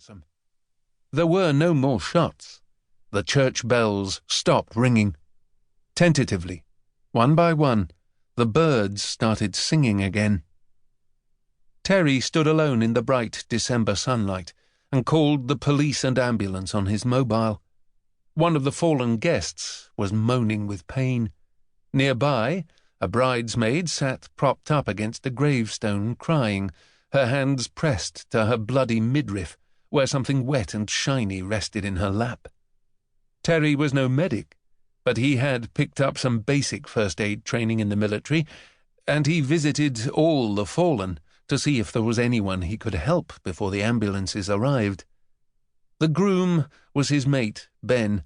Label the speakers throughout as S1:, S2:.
S1: lonesome. There were no more shots. The church bells stopped ringing. Tentatively, one by one, the birds started singing again. Terry stood alone in the bright December sunlight and called the police and ambulance on his mobile. One of the fallen guests was moaning with pain. Nearby, a bridesmaid sat propped up against a gravestone, crying, her hands pressed to her bloody midriff, where something wet and shiny rested in her lap. Terry was no medic, but he had picked up some basic first aid training in the military, and he visited all the fallen to see if there was anyone he could help before the ambulances arrived. The groom was his mate, Ben,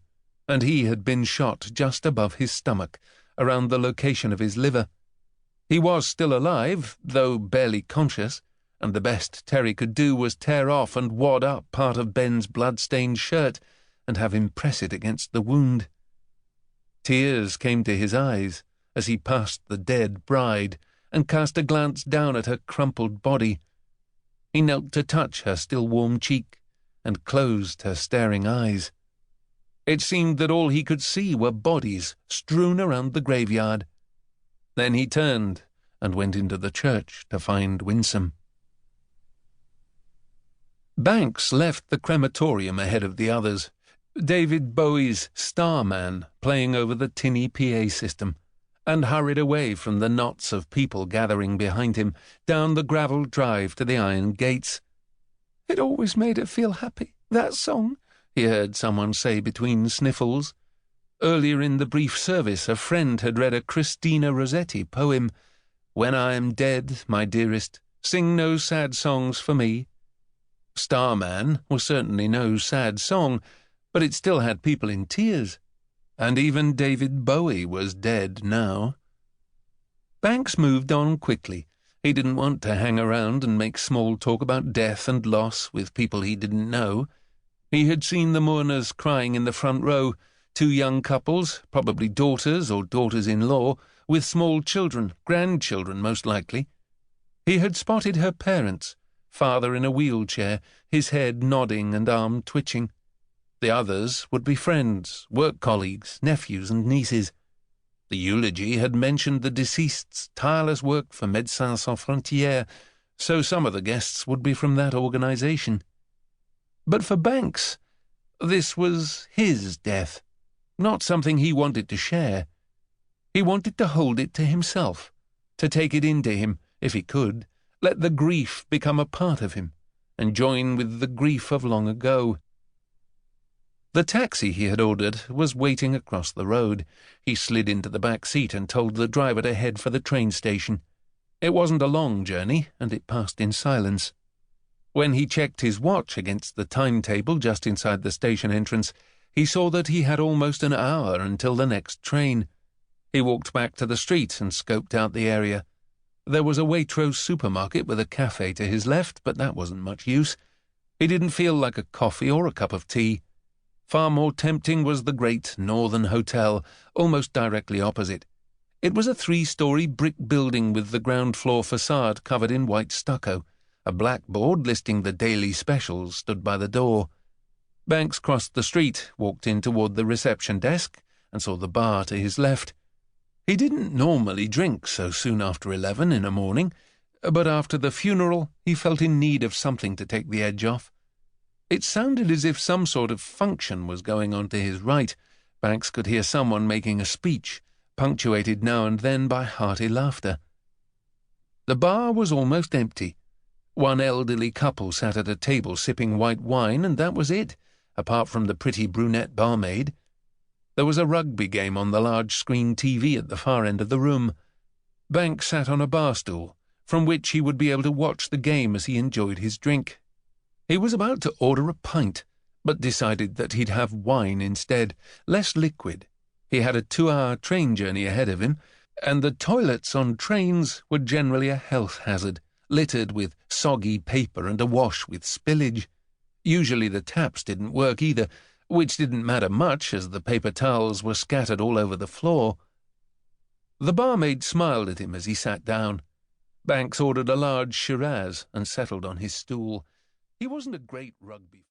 S1: and he had been shot just above his stomach, around the location of his liver. He was still alive, though barely conscious, and the best Terry could do was tear off and wad up part of Ben's blood-stained shirt and have him press it against the wound. Tears came to his eyes as he passed the dead bride and cast a glance down at her crumpled body. He knelt to touch her still warm cheek and closed her staring eyes. It seemed that all he could see were bodies strewn around the graveyard. Then he turned and went into the church to find Winsome. Banks left the crematorium ahead of the others, David Bowie's Starman playing over the tinny PA system, and hurried away from the knots of people gathering behind him down the gravelled drive to the iron gates. "It always made her feel happy, that song," he heard someone say between sniffles. Earlier in the brief service, a friend had read a Christina Rossetti poem, "When I am dead, my dearest, sing no sad songs for me." Starman was certainly no sad song, but it still had people in tears, and even David Bowie was dead now. Banks moved on quickly. He didn't want to hang around and make small talk about death and loss with people he didn't know. He had seen the mourners crying in the front row, two young couples, probably daughters or daughters-in-law, with small children, grandchildren most likely. He had spotted her parents, father in a wheelchair, his head nodding and arm twitching. The others would be friends, work colleagues, nephews and nieces. The eulogy had mentioned the deceased's tireless work for Médecins Sans Frontières, so some of the guests would be from that organization. But for Banks, this was his death, not something he wanted to share. He wanted to hold it to himself, to take it into him, if he could, let the grief become a part of him, and join with the grief of long ago. The taxi he had ordered was waiting across the road. He slid into the back seat and told the driver to head for the train station. It wasn't a long journey, and it passed in silence. When he checked his watch against the timetable just inside the station entrance, he saw that he had almost an hour until the next train. He walked back to the street and scoped out the area. There was a Waitrose supermarket with a cafe to his left, but that wasn't much use. He didn't feel like a coffee or a cup of tea. Far more tempting was the Great Northern Hotel, almost directly opposite. It was a 3-story brick building with the ground floor facade covered in white stucco. A blackboard listing the daily specials stood by the door. Banks crossed the street, walked in toward the reception desk, and saw the bar to his left. He didn't normally drink so soon after 11 in a morning, but after the funeral he felt in need of something to take the edge off. It sounded as if some sort of function was going on to his right. Banks could hear someone making a speech, punctuated now and then by hearty laughter. The bar was almost empty. One elderly couple sat at a table sipping white wine, and that was it, apart from the pretty brunette barmaid. There was a rugby game on the large-screen TV at the far end of the room. Banks sat on a bar stool, from which he would be able to watch the game as he enjoyed his drink. He was about to order a pint, but decided that he'd have wine instead, less liquid. He had a 2-hour train journey ahead of him, and the toilets on trains were generally a health hazard, littered with soggy paper and awash with spillage. Usually the taps didn't work either, which didn't matter much as the paper towels were scattered all over the floor. The barmaid smiled at him as he sat down. Banks ordered a large Shiraz and settled on his stool. He wasn't a great rugby